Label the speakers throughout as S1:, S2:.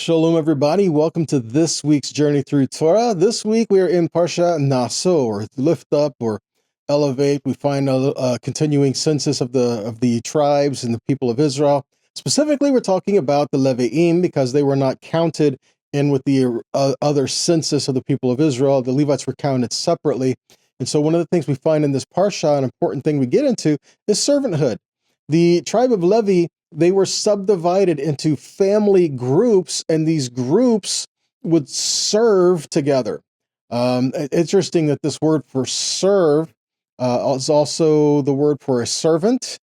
S1: Shalom, everybody. Welcome to this week's journey through Torah. This week we are in parashat Nasso, or lift up, or elevate. We find a continuing census of the tribes and the people of Israel. Specifically, we're talking about the Levi'im because they were not counted in with the other census of the people of Israel. The Levites were counted separately. And so one of the things we find in this parasha, an important thing we get into, is servanthood. The tribe of Levi, they were subdivided into family groups, and these groups would serve together. Interesting that this word for serve is also the word for a servant,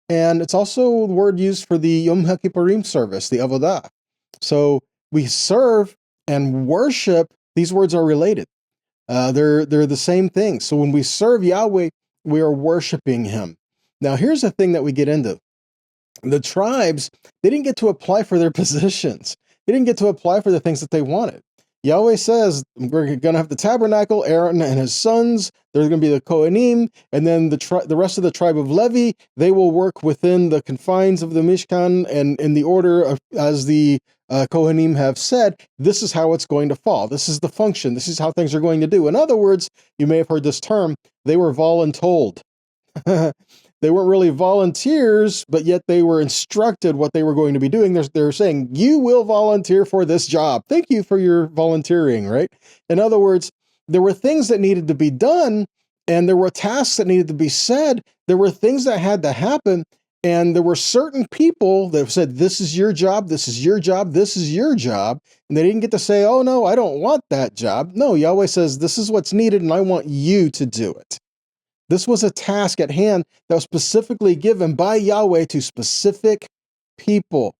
S1: and it's also the word used for the Yom HaKippurim service, the Avodah. So we serve and worship, these words are related. They're the same thing. So when we serve Yahweh, we are worshiping Him. Now, here's the thing that we get into. The tribes, they didn't get to apply for their positions. They didn't get to apply for the things that they wanted. Yahweh says, we're going to have the tabernacle, Aaron and his sons, there's going to be the Kohanim, and then the rest of the tribe of Levi, they will work within the confines of the Mishkan, and in the order of, as the Kohanim have said, this is how it's going to fall. This is the function. This is how things are going to do. In other words, you may have heard this term, they were voluntold. They weren't really volunteers, but yet they were instructed what they were going to be doing. They're saying, you will volunteer for this job. Thank you for your volunteering, right? In other words, there were things that needed to be done, and there were tasks that needed to be said. There were things that had to happen, and there were certain people that said, this is your job, this is your job, this is your job. And they didn't get to say, oh, no, I don't want that job. No, Yahweh says, this is what's needed, and I want you to do it. This was a task at hand that was specifically given by Yahweh to specific people,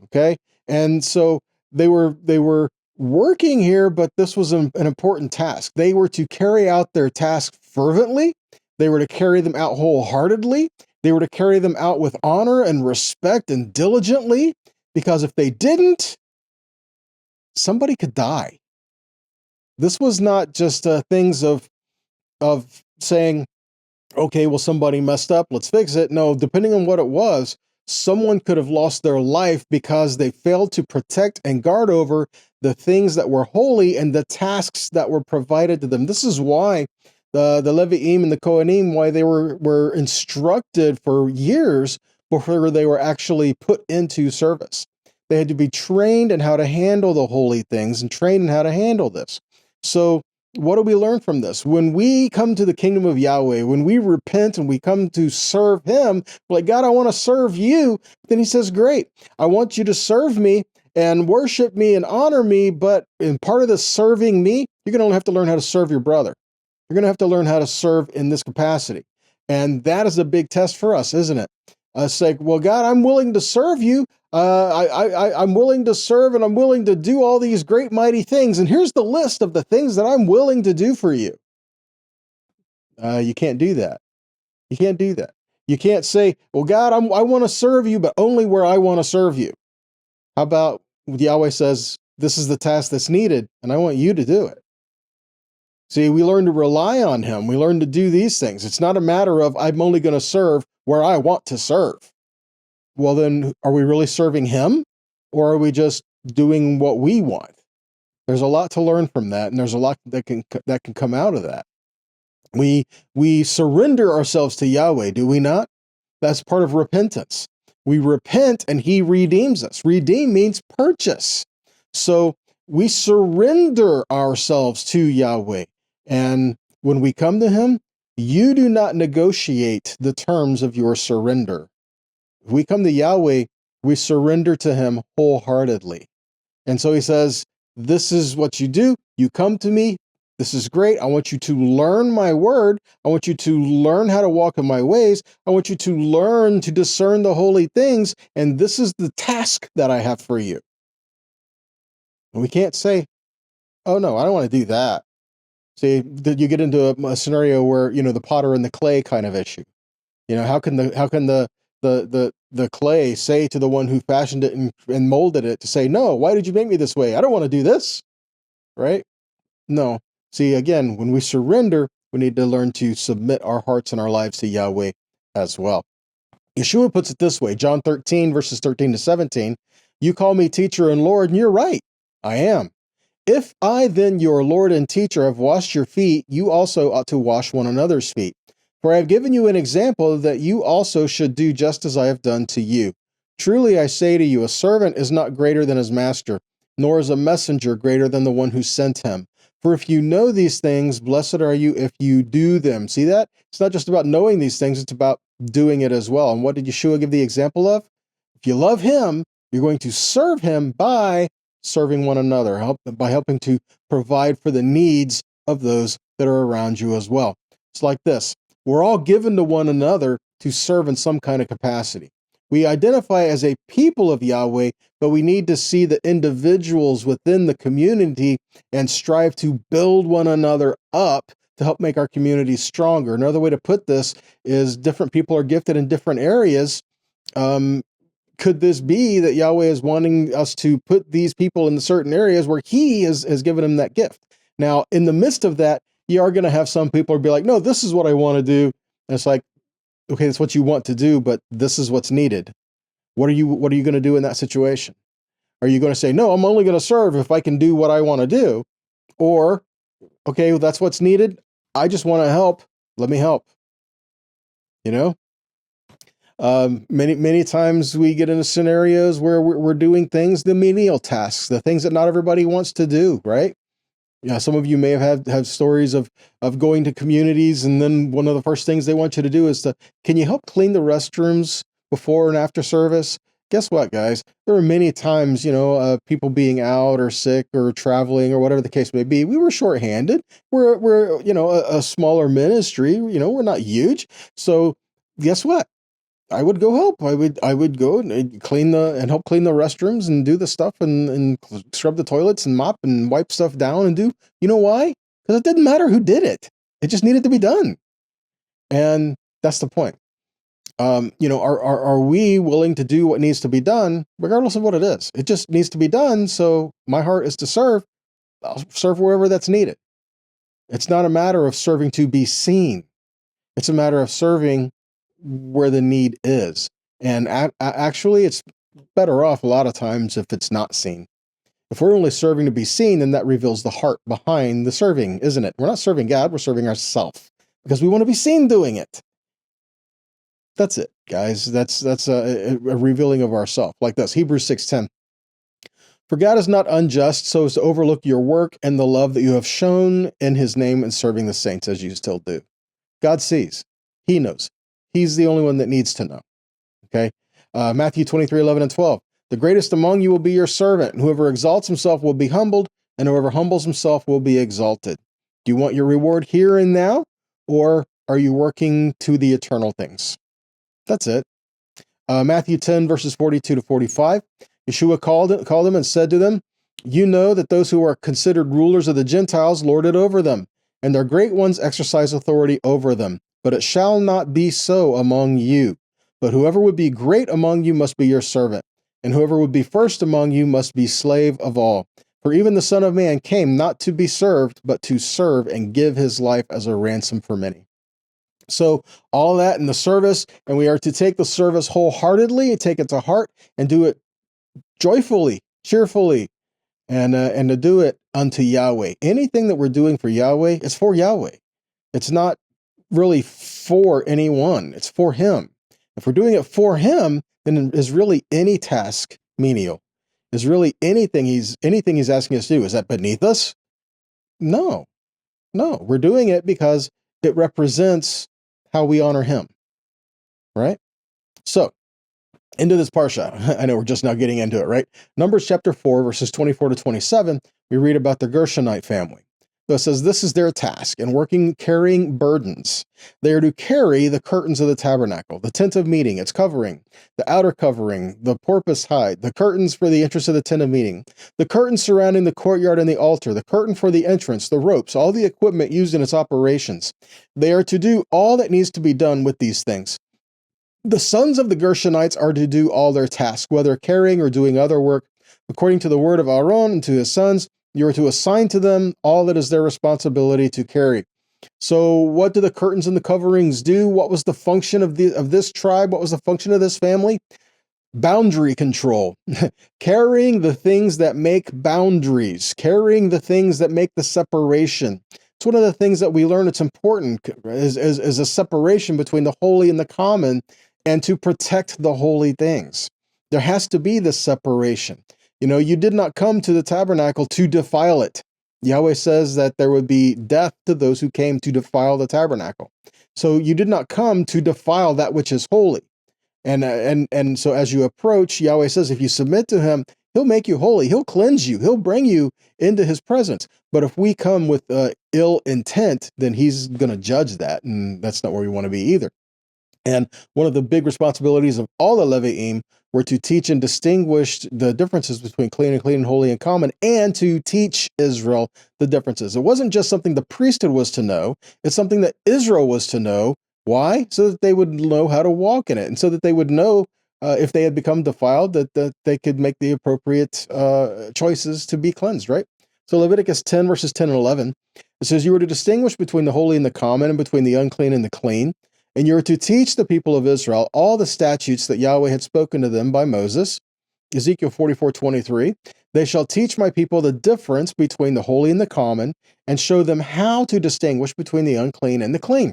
S1: okay? And so they were working here, but this was an important task. They were to carry out their task fervently. They were to carry them out wholeheartedly. They were to carry them out with honor and respect and diligently, because if they didn't, somebody could die. This was not just things of saying, okay, well, somebody messed up, let's fix it. No, depending on what it was, someone could have lost their life because they failed to protect and guard over the things that were holy and the tasks that were provided to them. This is why the Levi'im and the Kohanim, why they were instructed for years before they were actually put into service. They had to be trained in how to handle the holy things and trained in how to handle this. So what do we learn from this? When we come to the kingdom of Yahweh, when we repent and we come to serve Him, we're like, God, I want to serve you. Then He says, great, I want you to serve me and worship me and honor me, but in part of the serving me, you're going to have to learn how to serve your brother. You're going to have to learn how to serve in this capacity. And that is a big test for us, isn't it? It's like, well, God, I'm willing to serve you. I'm willing to serve, and I'm willing to do all these great, mighty things. And here's the list of the things that I'm willing to do for you. You can't do that. You can't do that. You can't say, well, God, I want to serve you, but only where I want to serve you. How about Yahweh says, this is the task that's needed, and I want you to do it. See, we learn to rely on Him. We learn to do these things. It's not a matter of, I'm only going to serve where I want to serve. Well, then, are we really serving Him, or are we just doing what we want? There's a lot to learn from that, and there's a lot that can come out of that. We surrender ourselves to Yahweh, do we not? That's part of repentance. We repent, and He redeems us. Redeem means purchase. So we surrender ourselves to Yahweh, and when we come to Him, you do not negotiate the terms of your surrender. If we come to Yahweh, we surrender to Him wholeheartedly. And so He says, this is what you do. You come to me. This is great. I want you to learn my word. I want you to learn how to walk in my ways. I want you to learn to discern the holy things. And this is the task that I have for you. And we can't say, oh, no, I don't want to do that. See, you get into a scenario where, the potter and the clay kind of issue. How can the clay say to the one who fashioned it and molded it to say, no, why did you make me this way? I don't want to do this, right? No. See, again, when we surrender, we need to learn to submit our hearts and our lives to Yahweh as well. Yeshua puts it this way, John 13, verses 13 to 17, You call me teacher and Lord, and you're right. I am. If I then, your Lord and teacher, have washed your feet, you also ought to wash one another's feet. For I have given you an example that you also should do just as I have done to you. Truly I say to you, a servant is not greater than his master, nor is a messenger greater than the one who sent him. For if you know these things, blessed are you if you do them. See that? It's not just about knowing these things, it's about doing it as well. And what did Yeshua give the example of? If you love him, you're going to serve him by serving one another, by helping to provide for the needs of those that are around you as well. It's like this. We're all given to one another to serve in some kind of capacity. We identify as a people of Yahweh, but we need to see the individuals within the community and strive to build one another up to help make our communities stronger. Another way to put this is different people are gifted in different areas. Could this be that Yahweh is wanting us to put these people in certain areas where he has given them that gift? Now, in the midst of that, you are going to have some people who be like, no, this is what I want to do. And it's like, okay, that's what you want to do, but this is what's needed. What are you going to do in that situation? Are you going to say, no, I'm only going to serve if I can do what I want to do? Or, okay, well, that's what's needed. I just want to help. Let me help. You know? Many times we get into scenarios where we're doing things, the menial tasks, the things that not everybody wants to do, right? Yeah, some of you may have stories of going to communities, and then one of the first things they want you to do is can you help clean the restrooms before and after service? Guess what, guys? There were many times, people being out or sick or traveling or whatever the case may be. We were shorthanded. We're a smaller ministry. We're not huge. So guess what? I would go help. I would go and help clean the restrooms and do the stuff and scrub the toilets and mop and wipe stuff down and do. You know why? Because it didn't matter who did it. It just needed to be done. And that's the point. Are we willing to do what needs to be done, regardless of what it is? It just needs to be done. So my heart is to serve. I'll serve wherever that's needed. It's not a matter of serving to be seen. It's a matter of serving where the need is. And actually, it's better off a lot of times if it's not seen. If we're only serving to be seen, then that reveals the heart behind the serving, isn't it? We're not serving God, we're serving ourselves because we want to be seen doing it. That's it, guys. That's a revealing of ourselves. Like this, Hebrews 6:10. For God is not unjust so as to overlook your work and the love that you have shown in his name in serving the saints as you still do. God sees. He knows. He's the only one that needs to know. Okay? Matthew 23:11 and 12. The greatest among you will be your servant, and whoever exalts himself will be humbled, and whoever humbles himself will be exalted. Do you want your reward here and now, or are you working to the eternal things? That's it. Matthew 10, verses 42 to 45. Yeshua called them and said to them, you know that those who are considered rulers of the Gentiles lord it over them, and their great ones exercise authority over them. But it shall not be so among you. But whoever would be great among you must be your servant, and whoever would be first among you must be slave of all. For even the Son of Man came not to be served, but to serve and give his life as a ransom for many. So all that in the service, and we are to take the service wholeheartedly and take it to heart and do it joyfully, cheerfully, and to do it unto Yahweh. Anything that we're doing for Yahweh, it's for Yahweh. It's not really for anyone. It's for him. If we're doing it for him, then is really any task menial? Is really anything he's asking us to do? Is that beneath us? No. We're doing it because it represents how we honor him. Right? So, into this parsha. I know we're just now getting into it, right? Numbers chapter 4, verses 24 to 27, we read about the Gershonite family. So it says, this is their task in carrying burdens. They are to carry the curtains of the tabernacle, the tent of meeting, its covering, the outer covering, the porpoise hide, the curtains for the entrance of the tent of meeting, the curtains surrounding the courtyard and the altar, the curtain for the entrance, the ropes, all the equipment used in its operations. They are to do all that needs to be done with these things. The sons of the Gershonites are to do all their tasks, whether carrying or doing other work. According to the word of Aaron and to his sons, you are to assign to them all that is their responsibility to carry. So what do the curtains and the coverings do? What was the function of this tribe? What was the function of this family? boundary control, carrying the things that make boundaries, carrying the things that make the separation. It's one of the things that we learn. It's important is a separation between the holy and the common, and to protect the holy things. There has to be this separation. You did not come to the tabernacle to defile it. Yahweh says that there would be death to those who came to defile the tabernacle. So you did not come to defile that which is holy. And so as you approach, Yahweh says, if you submit to him, he'll make you holy. He'll cleanse you. He'll bring you into his presence. But if we come with ill intent, then he's going to judge that. And that's not where we want to be either. And one of the big responsibilities of all the Levi'im were to teach and distinguish the differences between clean and holy and common, and to teach Israel the differences. It wasn't just something the priesthood was to know. It's something that Israel was to know. Why? So that they would know how to walk in it, and so that they would know if they had become defiled, that they could make the appropriate choices to be cleansed, right? So Leviticus 10, verses 10 and 11, it says, you are to distinguish between the holy and the common, and between the unclean and the clean. And you are to teach the people of Israel all the statutes that Yahweh had spoken to them by Moses. Ezekiel 44:23. They shall teach my people the difference between the holy and the common, and show them how to distinguish between the unclean and the clean.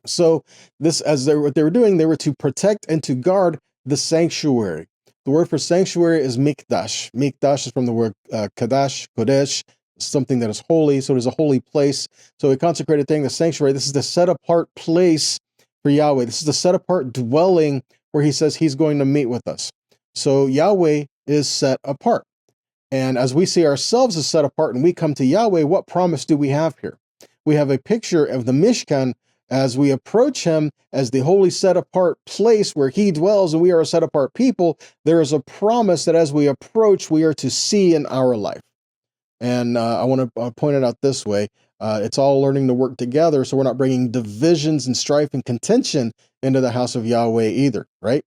S1: So what they were doing, they were to protect and to guard the sanctuary. The word for sanctuary is mikdash. Mikdash is from the word kadash, kodesh, something that is holy. So it is a holy place. So a consecrated thing, the sanctuary, this is the set apart place for Yahweh. This is the set apart dwelling where he says he's going to meet with us. So Yahweh is set apart. And as we see ourselves as set apart and we come to Yahweh, what promise do we have here? We have a picture of the Mishkan as we approach him as the holy set apart place where he dwells and we are a set apart people. There is a promise that as we approach, we are to see in our life. And I want to point it out this way. It's all learning to work together, so we're not bringing divisions and strife and contention into the house of Yahweh either, right?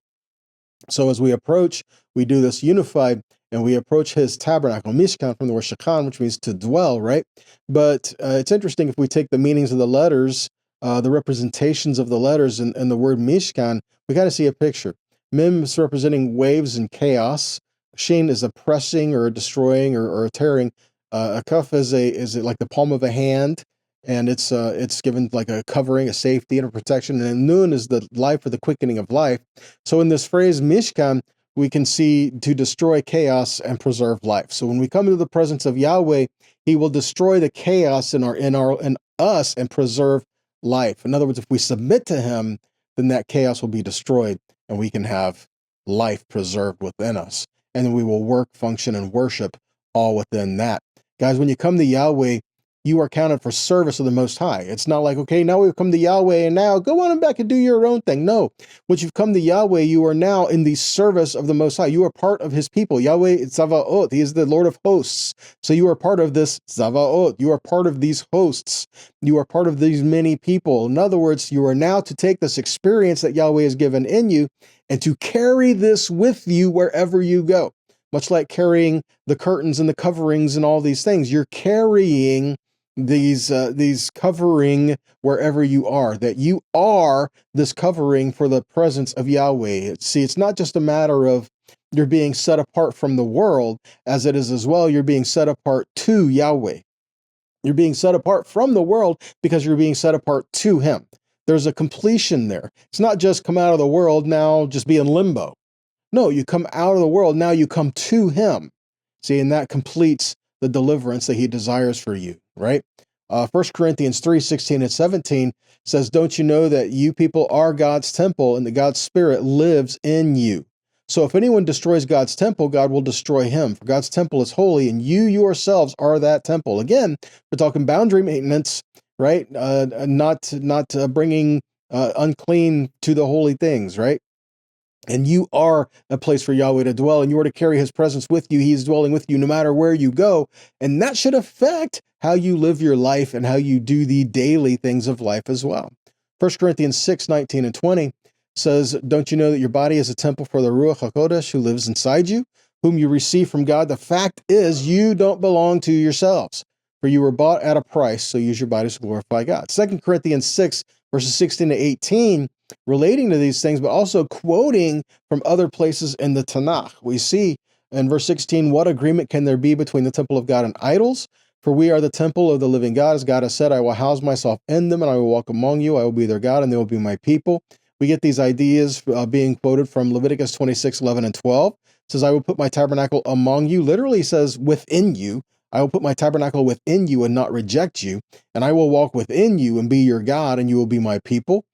S1: So as we approach, we do this unified, and we approach his tabernacle, Mishkan, from the word shakan, which means to dwell, right? But it's interesting if we take the meanings of the letters, the representations of the letters and the word Mishkan, we got to see a picture. Mem is representing waves and chaos. Shin is a pressing or a destroying or a tearing. A kaf is like the palm of a hand, and it's given like a covering, a safety, and a protection. And Nun is the life or the quickening of life. So in this phrase Mishkan, we can see to destroy chaos and preserve life. So when we come into the presence of Yahweh, he will destroy the chaos in us and preserve life. In other words, if we submit to him, then that chaos will be destroyed and we can have life preserved within us. And then we will work, function, and worship all within that. Guys, when you come to Yahweh, you are counted for service of the Most High. It's not like, okay, now we've come to Yahweh and now go on and back and do your own thing. No, once you've come to Yahweh, you are now in the service of the Most High. You are part of his people. Yahweh is Zavaot. He is the Lord of hosts. So you are part of this Zavaot. You are part of these hosts. You are part of these many people. In other words, you are now to take this experience that Yahweh has given in you and to carry this with you wherever you go. Much like carrying the curtains and the coverings and all these things, you're carrying these covering wherever you are, that you are this covering for the presence of Yahweh. See, it's not just a matter of you're being set apart from the world, as it is as well, you're being set apart to Yahweh. You're being set apart from the world because you're being set apart to him. There's a completion there. It's not just come out of the world, now just be in limbo. No, you come out of the world, now you come to him. See, and that completes the deliverance that he desires for you, right? 1 Corinthians 3:16 and 17 says, don't you know that you people are God's temple and that God's Spirit lives in you? So if anyone destroys God's temple, God will destroy him. For God's temple is holy, and you yourselves are that temple. Again, we're talking boundary maintenance, right? Not bringing unclean to the holy things, right? And you are a place for Yahweh to dwell, and you are to carry his presence with you. He is dwelling with you no matter where you go. And that should affect how you live your life and how you do the daily things of life as well. 1 Corinthians 6:19 and 20 says, don't you know that your body is a temple for the Ruach HaKodesh who lives inside you, whom you receive from God? The fact is, you don't belong to yourselves, for you were bought at a price, so use your bodies to glorify God. 2 Corinthians 6, verses 16 to 18 relating to these things, but also quoting from other places in the Tanakh. We see in verse 16, what agreement can there be between the temple of God and idols? For we are the temple of the living God. As God has said, I will house myself in them, and I will walk among you. I will be their God, and they will be my people. We get these ideas being quoted from Leviticus 26, 11, and 12. It says, I will put my tabernacle among you. Literally says, within you. I will put my tabernacle within you and not reject you. And I will walk within you and be your God, and you will be my people.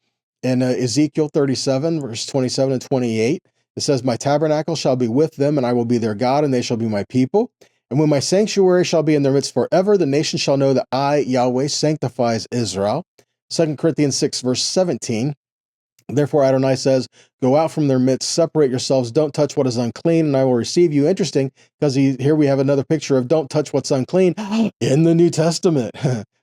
S1: In Ezekiel 37, verse 27 and 28, it says, my tabernacle shall be with them, and I will be their God, and they shall be my people. And when my sanctuary shall be in their midst forever, the nation shall know that I, Yahweh, sanctifies Israel. 2 Corinthians 6, verse 17, therefore Adonai says, go out from their midst, separate yourselves, don't touch what is unclean, and I will receive you. Interesting, because here we have another picture of don't touch what's unclean in the New Testament.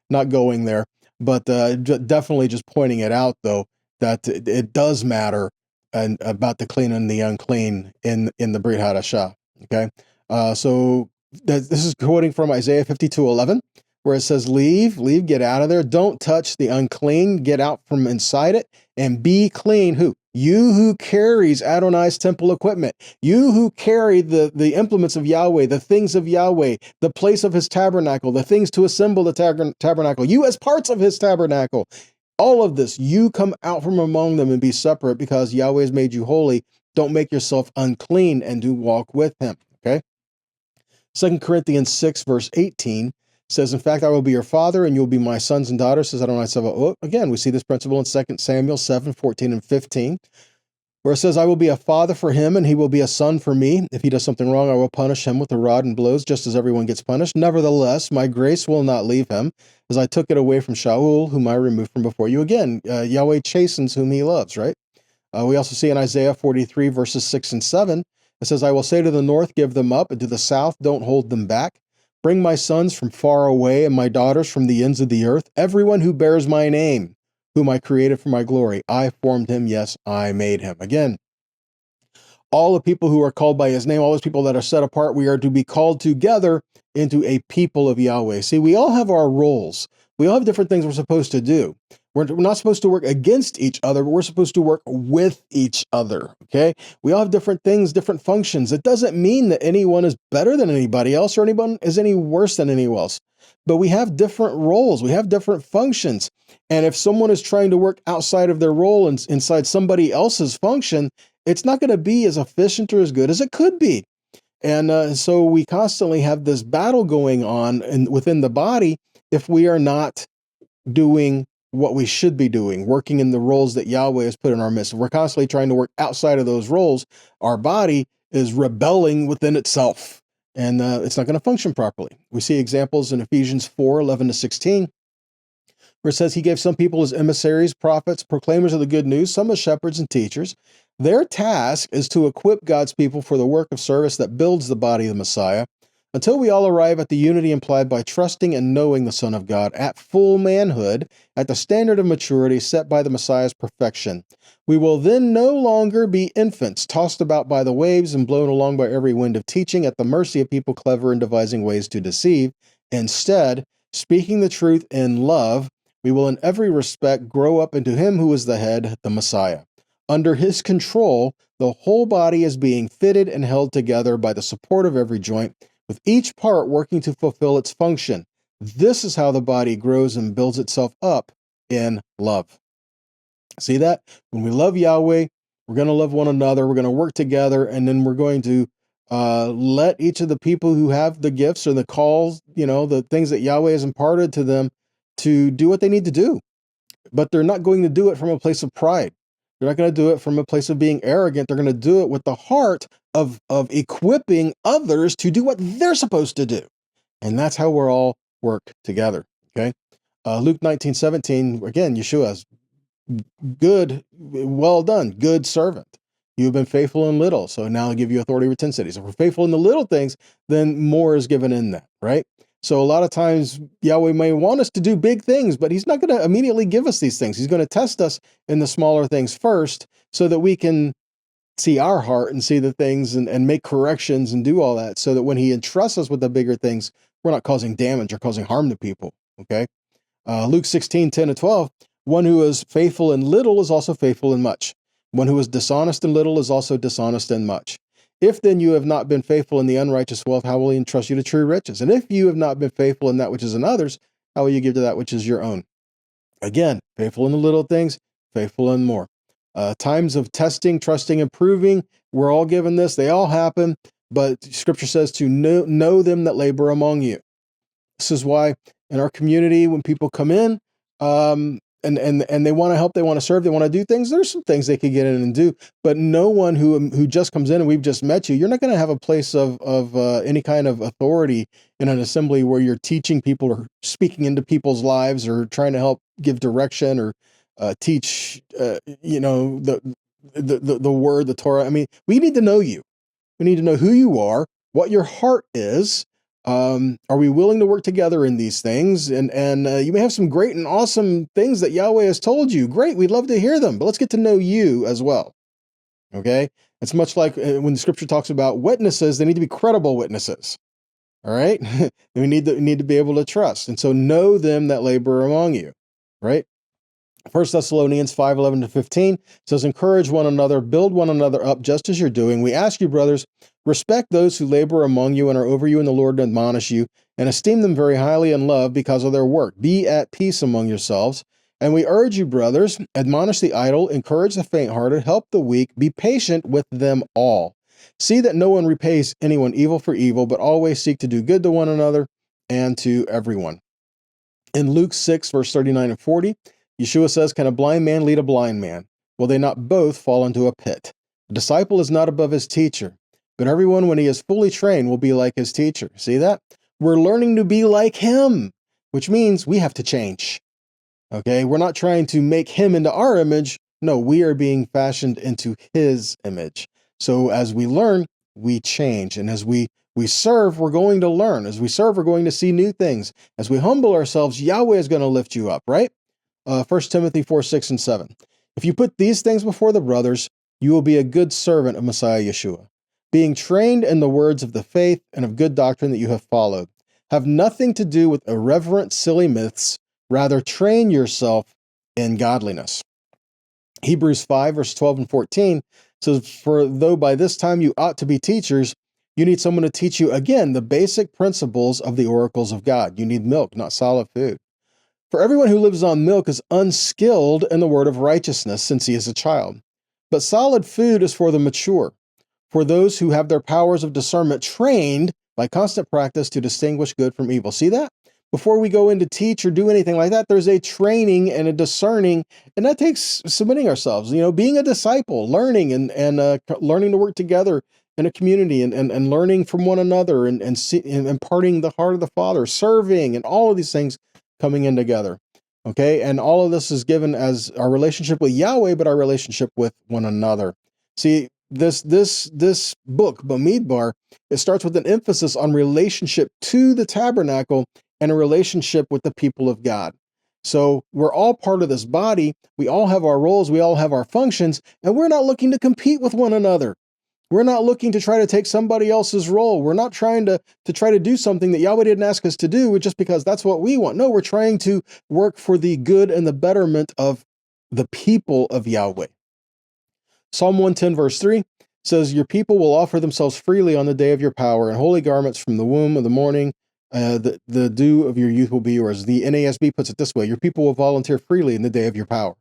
S1: Not going there, but definitely just pointing it out, though, that it does matter and about the clean and the unclean in the Brit Hadashah. Okay, so this is quoting from Isaiah 52:11, where it says, leave, get out of there. Don't touch the unclean. Get out from inside it and be clean. Who? You who carries Adonai's temple equipment. You who carry the implements of Yahweh, the things of Yahweh, the place of his tabernacle, the things to assemble the tabernacle. You as parts of his tabernacle. All of this, you come out from among them and be separate because Yahweh has made you holy. Don't make yourself unclean and do walk with him. Okay? 2 Corinthians 6, verse 18 says, in fact, I will be your father and you'll be my sons and daughters, says Adonai Sabaoth. Again, we see this principle in 2 Samuel 7, 14 and 15, where it says, I will be a father for him and he will be a son for me. If he does something wrong, I will punish him with a rod and blows, just as everyone gets punished. Nevertheless, my grace will not leave him, as I took it away from Shaul, whom I removed from before you. Again, Yahweh chastens whom he loves, right? We also see in Isaiah 43, verses 6 and 7, it says, I will say to the north, give them up, and to the south, don't hold them back. Bring my sons from far away and my daughters from the ends of the earth, everyone who bears my name, whom I created for my glory. I formed him, yes, I made him. Again, all the people who are called by his name, all those people that are set apart, we are to be called together into a people of Yahweh. See, we all have our roles. We all have different things we're supposed to do. We're not supposed to work against each other, but we're supposed to work with each other, okay? We all have different things, different functions. It doesn't mean that anyone is better than anybody else or anyone is any worse than anyone else. But we have different roles. We have different functions. And if someone is trying to work outside of their role and inside somebody else's function, it's not going to be as efficient or as good as it could be. And so we constantly have this battle going on within the body if we are not doing what we should be doing, working in the roles that Yahweh has put in our midst. If we're constantly trying to work outside of those roles, our body is rebelling within itself, and it's not going to function properly. We see examples in Ephesians 4, 11 to 16, where it says he gave some people as emissaries, prophets, proclaimers of the good news, some as shepherds and teachers. Their task is to equip God's people for the work of service that builds the body of the Messiah, until we all arrive at the unity implied by trusting and knowing the Son of God at full manhood, at the standard of maturity set by the Messiah's perfection. We will then no longer be infants, tossed about by the waves and blown along by every wind of teaching, at the mercy of people clever in devising ways to deceive. Instead, speaking the truth in love, we will in every respect grow up into him who is the head, the Messiah. Under his control, the whole body is being fitted and held together by the support of every joint, with each part working to fulfill its function. This is how the body grows and builds itself up in love. See that? When we love Yahweh, we're going to love one another, we're going to work together, and then we're going to let each of the people who have the gifts or the calls, the things that Yahweh has imparted to them, to do what they need to do. But they're not going to do it from a place of pride. They're not going to do it from a place of being arrogant. They're going to do it with the heart of equipping others to do what they're supposed to do. And that's how we're all work together, okay? Luke 19:17, again, Yeshua's good, well done, good servant. You have been faithful in little, so now I'll give you authority over 10 cities. If we're faithful in the little things, then more is given in that, right? So a lot of times Yahweh may want us to do big things, but he's not going to immediately give us these things. He's going to test us in the smaller things first so that we can see our heart and see the things and make corrections and do all that, so that when he entrusts us with the bigger things, we're not causing damage or causing harm to people, okay? Luke 16:10 to 12, One who is faithful in little is also faithful in much. One who is dishonest in little is also dishonest in much. If then you have not been faithful in the unrighteous wealth, how will he entrust you to true riches? And if you have not been faithful in that which is in others, how will you give to that which is your own? Again, faithful in the little things, faithful in more. Times of testing, trusting, and proving, we're all given this. They all happen, but Scripture says to know them that labor among you. This is why in our community, when people come in and they want to help, they want to serve, they want to do things, there's some things they could get in and do. But no one who just comes in and we've just met you, you're not going to have a place of any kind of authority in an assembly where you're teaching people or speaking into people's lives or trying to help give direction or teach, the word, the Torah. I mean, we need to know you. We need to know who you are, what your heart is. Are we willing to work together in these things? And you may have some great and awesome things that Yahweh has told you. Great, we'd love to hear them, but let's get to know you as well. Okay? It's much like when the Scripture talks about witnesses, they need to be credible witnesses. All right? we need to be able to trust. And so know them that labor among you. Right? 1 Thessalonians 5:11-15 says, encourage one another, build one another up, just as you're doing. We ask you, brothers, respect those who labor among you and are over you in the Lord and admonish you, and esteem them very highly in love because of their work. Be at peace among yourselves. And we urge you, brothers, admonish the idle, encourage the faint-hearted, help the weak, be patient with them all. See that no one repays anyone evil for evil, but always seek to do good to one another and to everyone. In Luke 6, verse 39 and 40, Yeshua says, can a blind man lead a blind man? Will they not both fall into a pit? A disciple is not above his teacher, but everyone, when he is fully trained, will be like his teacher. See that? We're learning to be like him, which means we have to change. Okay? We're not trying to make him into our image. No, we are being fashioned into his image. So as we learn, we change. And as we serve, we're going to learn. As we serve, we're going to see new things. As we humble ourselves, Yahweh is going to lift you up, right? 1 Timothy 4:6-7. If you put these things before the brothers, you will be a good servant of Messiah Yeshua, being trained in the words of the faith and of good doctrine that you have followed. Have nothing to do with irreverent, silly myths. Rather, train yourself in godliness. Hebrews 5, verse 12 and 14 says, for though by this time you ought to be teachers, you need someone to teach you again the basic principles of the oracles of God. You need milk, not solid food. For everyone who lives on milk is unskilled in the word of righteousness, since he is a child. But solid food is for the mature, for those who have their powers of discernment trained by constant practice to distinguish good from evil. See that? Before we go in to teach or do anything like that, there's a training and a discerning, and that takes submitting ourselves, being a disciple, learning and learning to work together in a community and learning from one another and imparting the heart of the Father, serving, and all of these things coming in together. Okay, and all of this is given as our relationship with Yahweh, but our relationship with one another. See, this book, Bamidbar, it starts with an emphasis on relationship to the tabernacle and a relationship with the people of God. So we're all part of this body. We all have our roles. We all have our functions, and we're not looking to compete with one another. We're not looking to try to take somebody else's role. We're not trying to try to do something that Yahweh didn't ask us to do just because that's what we want. No, we're trying to work for the good and the betterment of the people of Yahweh. Psalm 110, verse 3 says, your people will offer themselves freely on the day of your power, and holy garments from the womb of the morning. The dew of your youth will be yours. The NASB puts it this way, your people will volunteer freely in the day of your power.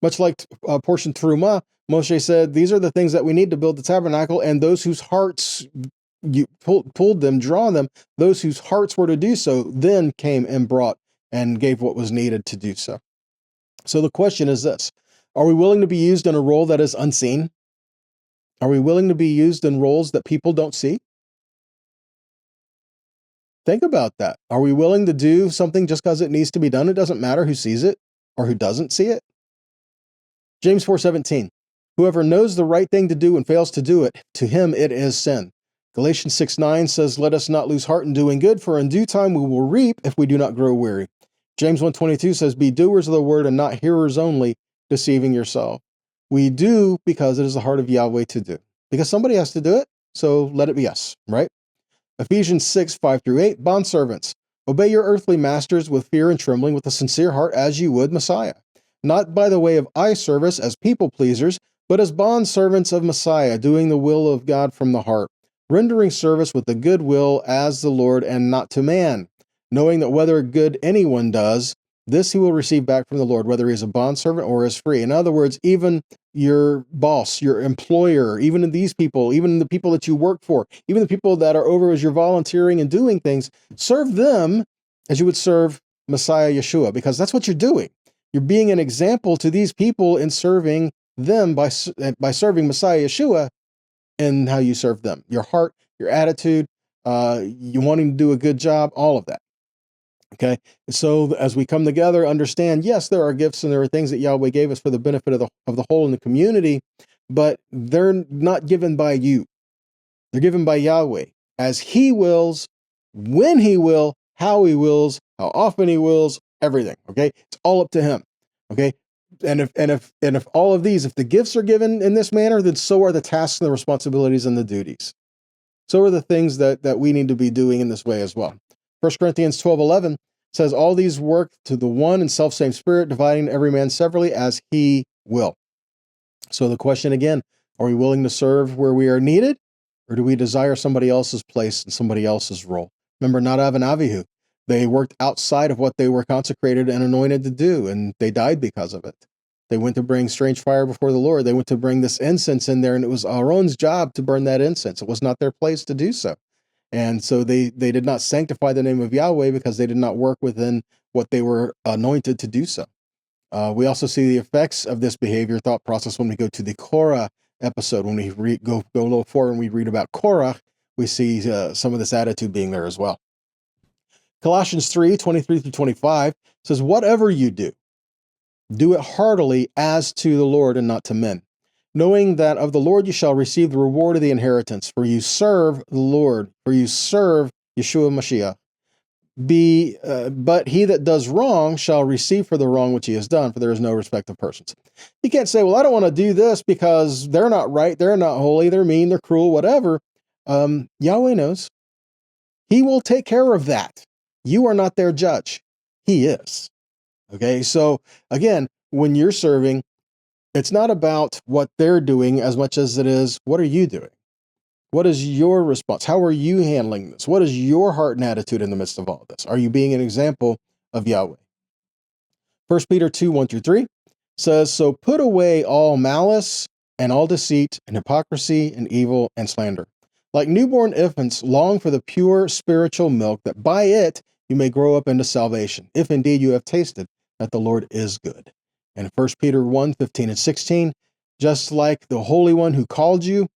S1: Much like portion Terumah, Moshe said, these are the things that we need to build the tabernacle, and those whose hearts you pulled them, drawn them, those whose hearts were to do so, then came and brought and gave what was needed to do so. So the question is this, are we willing to be used in a role that is unseen? Are we willing to be used in roles that people don't see? Think about that. Are we willing to do something just because it needs to be done? It doesn't matter who sees it or who doesn't see it. James 4:17, whoever knows the right thing to do and fails to do it, to him it is sin. Galatians 6:9 says, let us not lose heart in doing good, for in due time we will reap if we do not grow weary. James 1:22 says, be doers of the word and not hearers only, deceiving yourself. We do because it is the heart of Yahweh to do. Because somebody has to do it, so let it be us, right? Ephesians 6:5-8, bondservants, obey your earthly masters with fear and trembling, with a sincere heart as you would Messiah. not by the way of eye service as people pleasers, but as bondservants of Messiah, doing the will of God from the heart, rendering service with a good will as the Lord and not to man, knowing that whether good anyone does, this he will receive back from the Lord, whether he is a bondservant or is free. In other words, even your boss, your employer, even these people, even the people that you work for, even the people that are over as you're volunteering and doing things, serve them as you would serve Messiah Yeshua, because that's what you're doing. You're being an example to these people in serving them by serving Messiah Yeshua and how you serve them. Your heart, your attitude, you wanting to do a good job, all of that. Okay, so as we come together, understand, yes, there are gifts and there are things that Yahweh gave us for the benefit of the whole in the community, but they're not given by you. They're given by Yahweh as He wills, when He will, how He wills, how often He wills, everything. Okay, it's all up to Him. Okay, and if all of these, if the gifts are given in this manner, then so are the tasks and the responsibilities and the duties. So are the things that we need to be doing in this way as well. 1 Corinthians 12:11 says, all these work to the one and self-same Spirit, dividing every man severally as He will. So the question again, are we willing to serve where we are needed, or do we desire somebody else's place and somebody else's role? Remember Nadav and Avihu. They worked outside of what they were consecrated and anointed to do, and they died because of it. They went to bring strange fire before the Lord. They went to bring this incense in there, and it was Aaron's job to burn that incense. It was not their place to do so. And so they did not sanctify the name of Yahweh because they did not work within what they were anointed to do so. We also see the effects of this behavior thought process when we go to the Korah episode. When we go a little forward and we read about Korah, we see some of this attitude being there as well. Colossians 3:23-25 says, whatever you do, do it heartily as to the Lord and not to men, knowing that of the Lord you shall receive the reward of the inheritance, for you serve the Lord, for you serve Yeshua Mashiach. But he that does wrong shall receive for the wrong which he has done, for there is no respect of persons. You can't say, well, I don't want to do this because they're not right, they're not holy, they're mean, they're cruel, whatever. Yahweh knows. He will take care of that. You are not their judge. He is. Okay, so again, when you're serving, it's not about what they're doing as much as it is, what are you doing? What is your response? How are you handling this? What is your heart and attitude in the midst of all of this? Are you being an example of Yahweh? 1 Peter 2:1-3 says, so put away all malice and all deceit and hypocrisy and evil and slander. Like newborn infants, long for the pure spiritual milk, that by it you may grow up into salvation, if indeed you have tasted that the Lord is good. And 1 Peter 1:15-16, just like the Holy One who called you,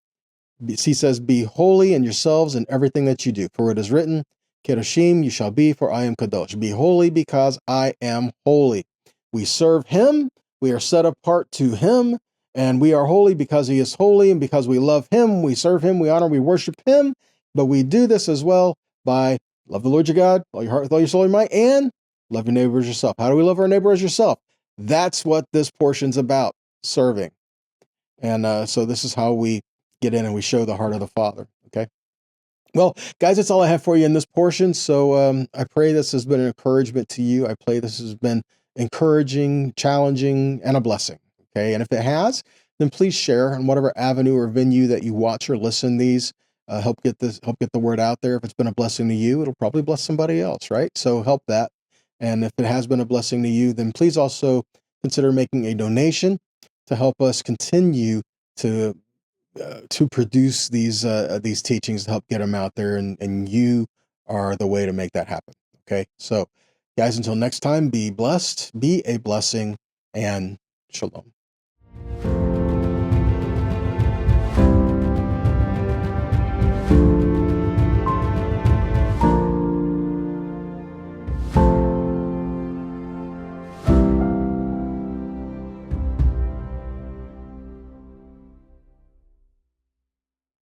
S1: he says, be holy in yourselves and everything that you do. For it is written, Kedoshim you shall be, for I am Kadosh. Be holy because I am holy. We serve Him. We are set apart to Him. And we are holy because He is holy. And because we love Him, we serve Him, we honor, we worship Him. But we do this as well by love the Lord your God, all your heart, with all your soul, your mind, and love your neighbor as yourself. How do we love our neighbor as yourself? That's what this portion's about, serving. And so this is how we get in and we show the heart of the Father. Okay. Well, guys, that's all I have for you in this portion. So I pray this has been an encouragement to you. I pray this has been encouraging, challenging, and a blessing. Okay. And if it has, then please share on whatever avenue or venue that you watch or listen these. Help get the word out there. If it's been a blessing to you, it'll probably bless somebody else, right? So help that. And if it has been a blessing to you, then please also consider making a donation to help us continue to produce these teachings, to help get them out there, and you are the way to make that happen. Okay, so guys, until next time, be blessed, be a blessing, and shalom.